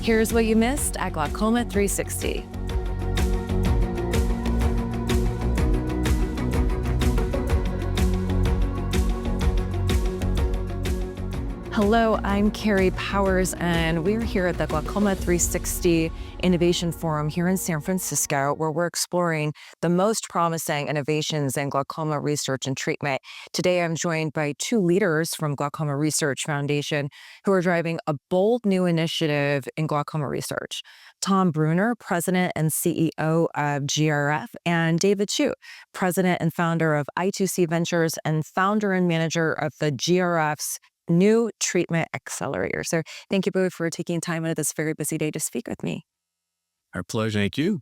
Here's what you missed at Glaucoma 360. Hello, I'm Carey Powers, and we're here at the Glaucoma 360 Innovation Forum here in San Francisco, where we're exploring the most promising innovations in glaucoma research and treatment. Today, I'm joined by two leaders from Glaucoma Research Foundation who are driving a bold new initiative in glaucoma research. Tom Brunner, President and CEO of GRF, and David Chute, President and founder of I2C Ventures and founder and manager of the GRF's new Treatment Accelerator. So thank you both for taking time out of this very busy day to speak with me. Our pleasure. Thank you.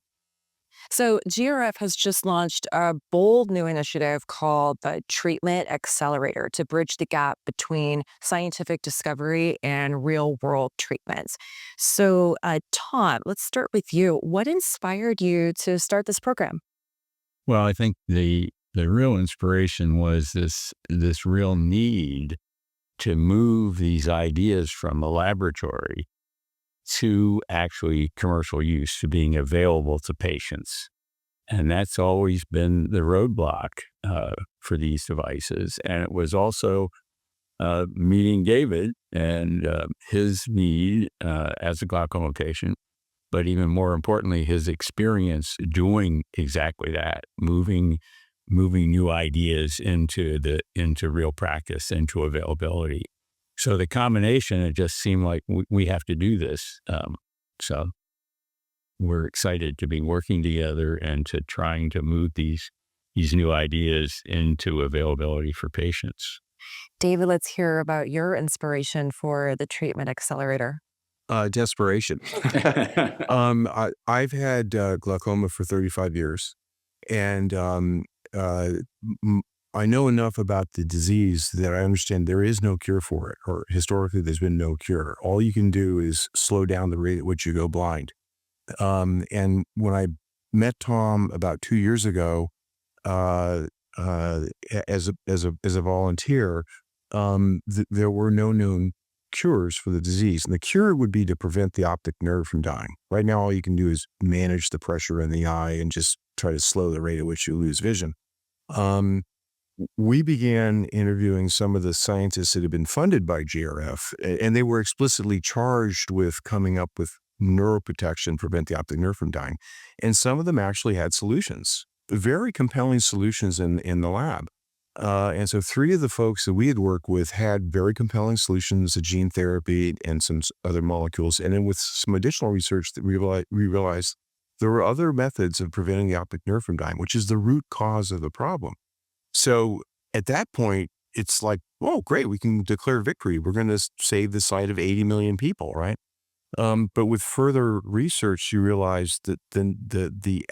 So GRF has just launched a bold new initiative called the Treatment Accelerator to bridge the gap between scientific discovery and real-world treatments. So Tom, let's start with you. What inspired you to start this program? Well, I think the real inspiration was this real need to move these ideas from the laboratory to actually commercial use, to being available to patients. And that's always been the roadblock for these devices. And it was also meeting David and his need as a glaucoma patient, but even more importantly, his experience doing exactly that, moving new ideas into real practice, into availability. So the combination, it just seemed like we have to do this. So we're excited to be working together and to trying to move these new ideas into availability for patients. David, let's hear about your inspiration for the Treatment Accelerator. Desperation. I've had glaucoma for 35 years, and I know enough about the disease that I understand there is no cure for it, or historically there's been no cure. All you can do is slow down the rate at which you go blind. And when I met Tom about 2 years ago, as a volunteer, there were no known cures for the disease, and the cure would be to prevent the optic nerve from dying. Right now, all you can do is manage the pressure in the eye and just try to slow the rate at which you lose vision. We began interviewing some of the scientists that had been funded by GRF, and they were explicitly charged with coming up with neuroprotection, prevent the optic nerve from dying. And some of them actually had solutions, very compelling solutions in the lab. And so 3 of the folks that we had worked with had very compelling solutions, a gene therapy and some other molecules. And then with some additional research that we realized there were other methods of preventing the optic nerve from dying, which is the root cause of the problem. So at that point, it's like, oh, great, we can declare victory. We're going to save the sight of 80 million people, right? But with further research, you realize that the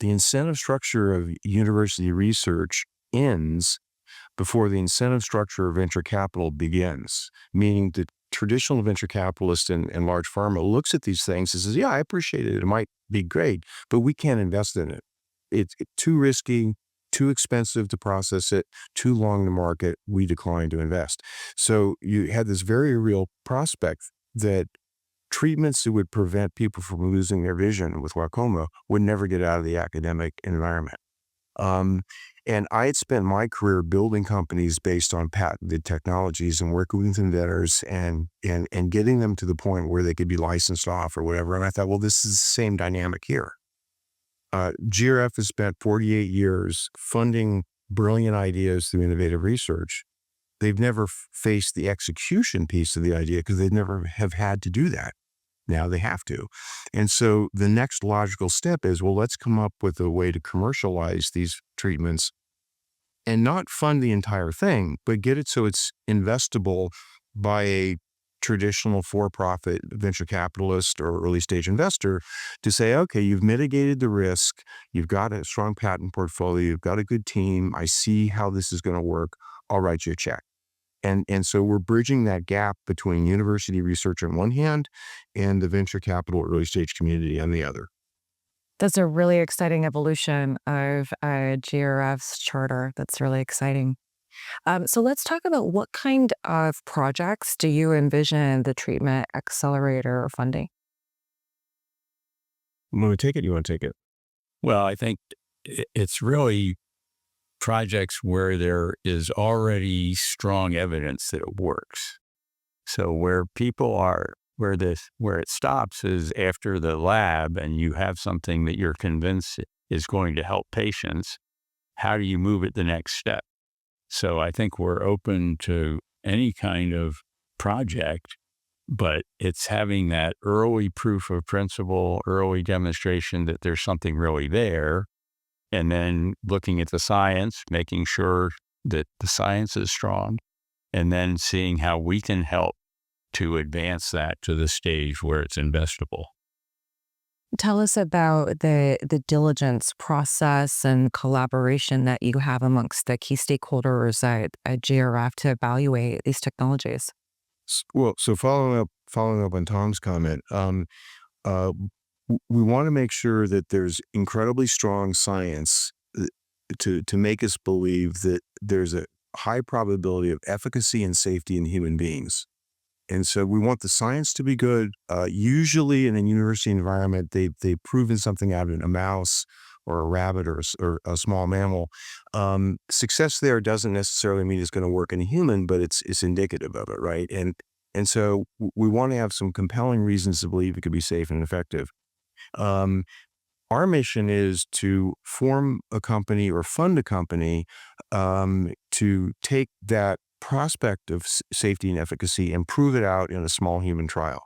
incentive structure of university research ends before the incentive structure of venture capital begins, meaning the traditional venture capitalist and large pharma looks at these things and says, yeah, I appreciate it. It might be great, but we can't invest in it. It's too risky, too expensive to process it, too long to market. We decline to invest. So you had this very real prospect that treatments that would prevent people from losing their vision with glaucoma would never get out of the academic environment. And I had spent my career building companies based on patented technologies and working with inventors and getting them to the point where they could be licensed off or whatever. And I thought, well, this is the same dynamic here. GRF has spent 48 years funding brilliant ideas through innovative research. They've never faced the execution piece of the idea because they never have had to do that. Now they have to. And so the next logical step is, well, let's come up with a way to commercialize these treatments and not fund the entire thing, but get it so it's investable by a traditional for-profit venture capitalist or early stage investor to say, okay, you've mitigated the risk, you've got a strong patent portfolio, you've got a good team, I see how this is going to work, I'll write you a check. And so we're bridging that gap between university research on one hand and the venture capital early stage community on the other. That's a really exciting evolution of GRF's charter. That's really exciting. So let's talk about what kind of projects do you envision the Treatment Accelerator funding? You want to take it? You want to take it? Well, I think it's really projects where there is already strong evidence that it works. So where people are, where it stops is after the lab and you have something that you're convinced is going to help patients. How do you move it the next step? So I think we're open to any kind of project, but it's having that early proof of principle, early demonstration that there's something really there, and then looking at the science, making sure that the science is strong, and then seeing how we can help to advance that to the stage where it's investable. Tell us about the diligence process and collaboration that you have amongst the key stakeholders at JRF to evaluate these technologies. Well, so following up on Tom's comment, uh, we want to make sure that there's incredibly strong science to make us believe that there's a high probability of efficacy and safety in human beings. And so we want the science to be good. Usually in a university environment, they've proven something out in a mouse or a rabbit or a small mammal. Success there doesn't necessarily mean it's going to work in a human, but it's indicative of it, right? And so we want to have some compelling reasons to believe it could be safe and effective. Um, our mission is to form a company or fund a company to take that prospect of safety and efficacy and prove it out in a small human trial,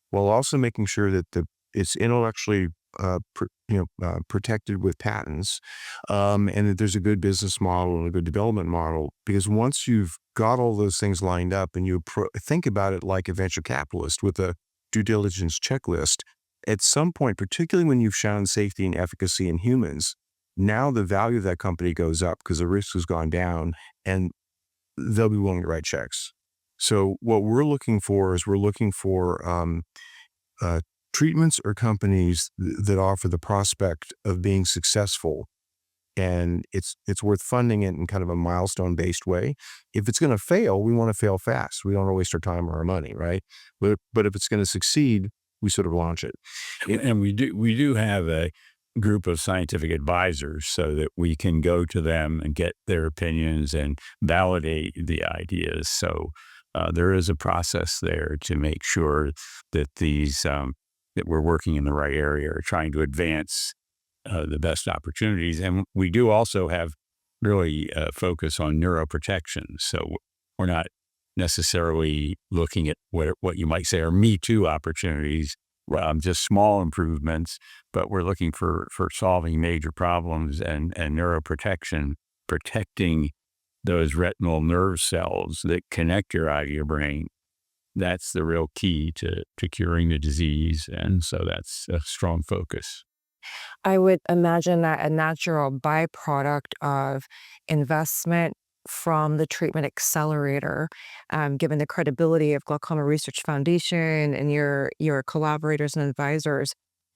while also making sure that it's intellectually protected with patents, and that there's a good business model and a good development model. Because once you've got all those things lined up and you think about it like a venture capitalist with a due diligence checklist, at some point, particularly when you've shown safety and efficacy in humans, now the value of that company goes up because the risk has gone down, and they'll be willing to write checks. So what we're looking for is uh, treatments or companies that offer the prospect of being successful, and it's worth funding it in kind of a milestone based way. If it's going to fail, we want to fail fast. We don't want to waste our time or our money, right? But if it's going to succeed, we sort of launch it. And we do have a group of scientific advisors so that we can go to them and get their opinions and validate the ideas. So there is a process there to make sure that that we're working in the right area or trying to advance the best opportunities. And we do also have really focus on neuroprotection. So we're not necessarily looking at what you might say are Me Too opportunities, just small improvements, but we're looking for solving major problems and neuroprotection, protecting those retinal nerve cells that connect your eye to your brain. That's the real key to curing the disease. And so that's a strong focus. I would imagine that a natural byproduct of investment from the Treatment Accelerator, given the credibility of Glaucoma Research Foundation and your collaborators and advisors,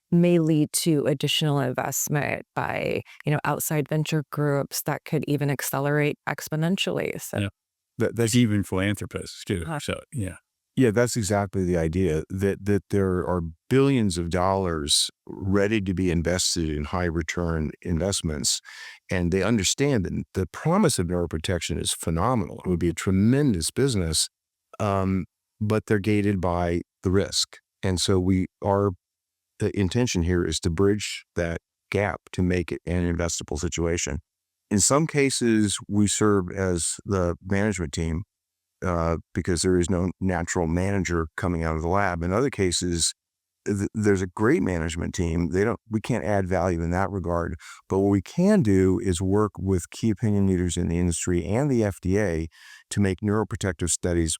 may lead to additional investment by outside venture groups that could even accelerate exponentially. So, Yeah. That's There's even philanthropists too. uh, So yeah. Yeah, that's exactly the idea, that there are billions of dollars ready to be invested in high return investments, and they understand that the promise of neuroprotection is phenomenal. It would be a tremendous business, um, but they're gated by the risk. And so our the intention here is to bridge that gap to make it an investable situation. In some cases, we serve as the management team because there is no natural manager coming out of the lab. In other cases, there's a great management team. We can't add value in that regard. But what we can do is work with key opinion leaders in the industry and the FDA to make neuroprotective studies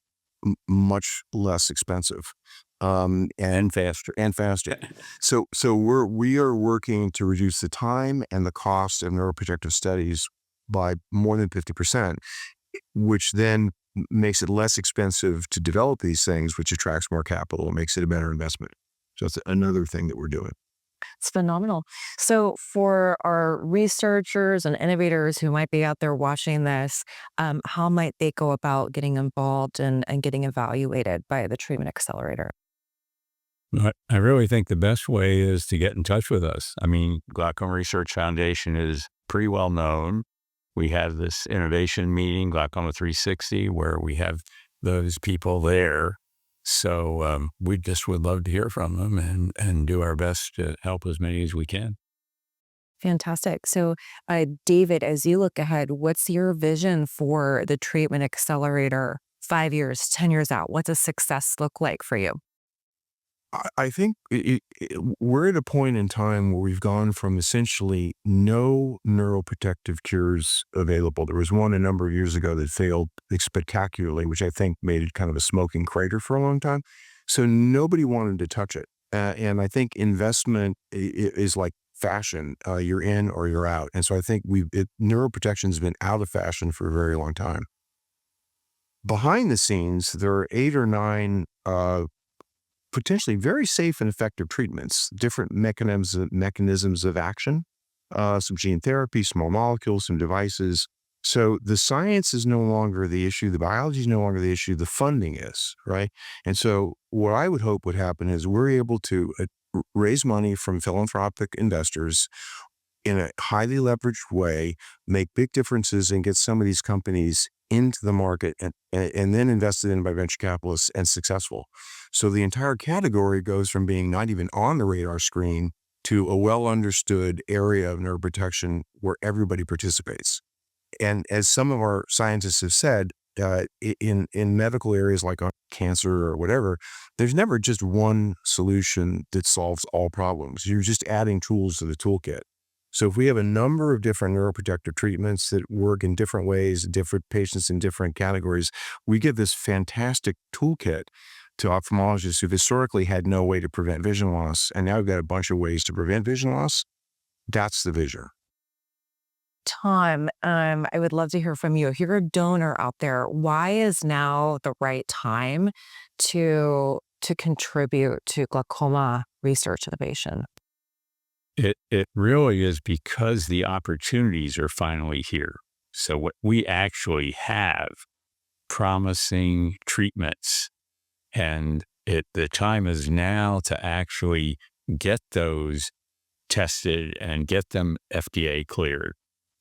much less expensive. And faster. And faster. So we are working to reduce the time and the cost of neuroprotective studies by more than 50%, which then makes it less expensive to develop these things, which attracts more capital and makes it a better investment. So that's another thing that we're doing. it's phenomenal. So, for our researchers and innovators who might be out there watching this, how might they go about getting involved and getting evaluated by the Treatment Accelerator? I really think the best way is to get in touch with us. I mean, Glaucoma Research Foundation is pretty well known. We have this innovation meeting, Glaucoma 360, where we have those people there. So we just would love to hear from them and do our best to help as many as we can. Fantastic. So, David, as you look ahead, what's your vision for the Treatment Accelerator 5 years, 10 years out? What does success look like for you? I think we're at a point in time where we've gone from essentially no neuroprotective cures available. There was one a number of years ago that failed spectacularly, which I think made it kind of a smoking crater for a long time. So nobody wanted to touch it. And I think investment is like fashion. You're in or you're out. And so I think neuroprotection has been out of fashion for a very long time. Behind the scenes, there are 8 or 9 potentially very safe and effective treatments, different mechanisms of action, some gene therapy, small molecules, some devices. So the science is no longer the issue. The biology is no longer the issue. The funding is, right? And so what I would hope would happen is we're able to raise money from philanthropic investors in a highly leveraged way, make big differences, and get some of these companies into the market and then invested in by venture capitalists and successful. So the entire category goes from being not even on the radar screen to a well-understood area of neuroprotection where everybody participates. And as some of our scientists have said, in medical areas like cancer or whatever, there's never just one solution that solves all problems. You're just adding tools to the toolkit. So if we have a number of different neuroprotective treatments that work in different ways, different patients in different categories, we give this fantastic toolkit to ophthalmologists who've historically had no way to prevent vision loss. And now we've got a bunch of ways to prevent vision loss. That's the vision. Tom, I would love to hear from you. If you're a donor out there, why is now the right time to contribute to glaucoma research innovation? It really is because the opportunities are finally here. So what we actually have promising treatments, and the time is now to actually get those tested and get them FDA cleared.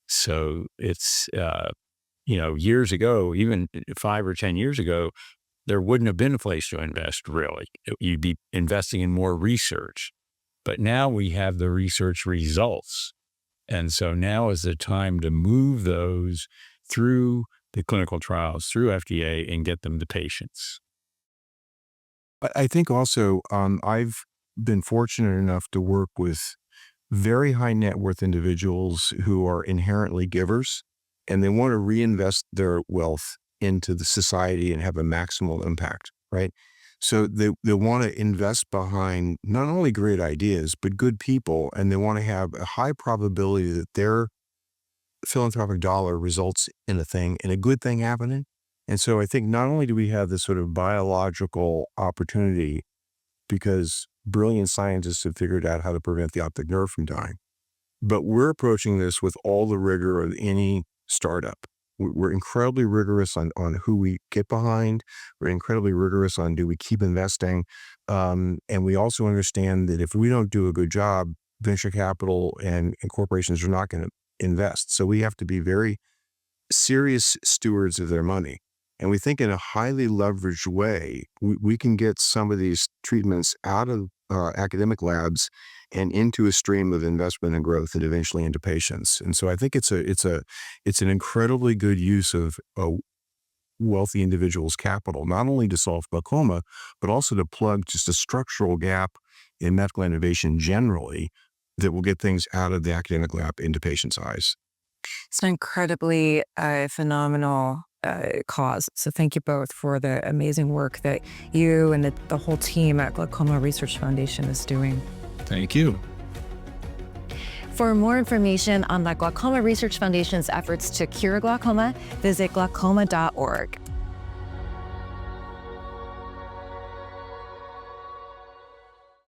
So it's, years ago, even 5 or 10 years ago, there wouldn't have been a place to invest really. You'd be investing in more research. But now we have the research results. And so now is the time to move those through the clinical trials, through FDA, and get them to patients. I think also I've been fortunate enough to work with very high net worth individuals who are inherently givers, and they want to reinvest their wealth into the society and have a maximal impact, right? So they want to invest behind not only great ideas, but good people, and they want to have a high probability that their philanthropic dollar results in a good thing happening. And so I think not only do we have this sort of biological opportunity because brilliant scientists have figured out how to prevent the optic nerve from dying, but we're approaching this with all the rigor of any startup. We're incredibly rigorous on who we get behind. We're incredibly rigorous on do we keep investing. And we also understand that if we don't do a good job, venture capital and corporations are not going to invest. So we have to be very serious stewards of their money. And we think in a highly leveraged way, we can get some of these treatments out of academic labs and into a stream of investment and growth and eventually into patients. And so I think it's an incredibly good use of a wealthy individual's capital, not only to solve glaucoma, but also to plug just a structural gap in medical innovation generally that will get things out of the academic lab into patients' eyes. It's an incredibly phenomenal cause. So thank you both for the amazing work that you and the whole team at Glaucoma Research Foundation is doing. Thank you. For more information on the Glaucoma Research Foundation's efforts to cure glaucoma, visit glaucoma.org.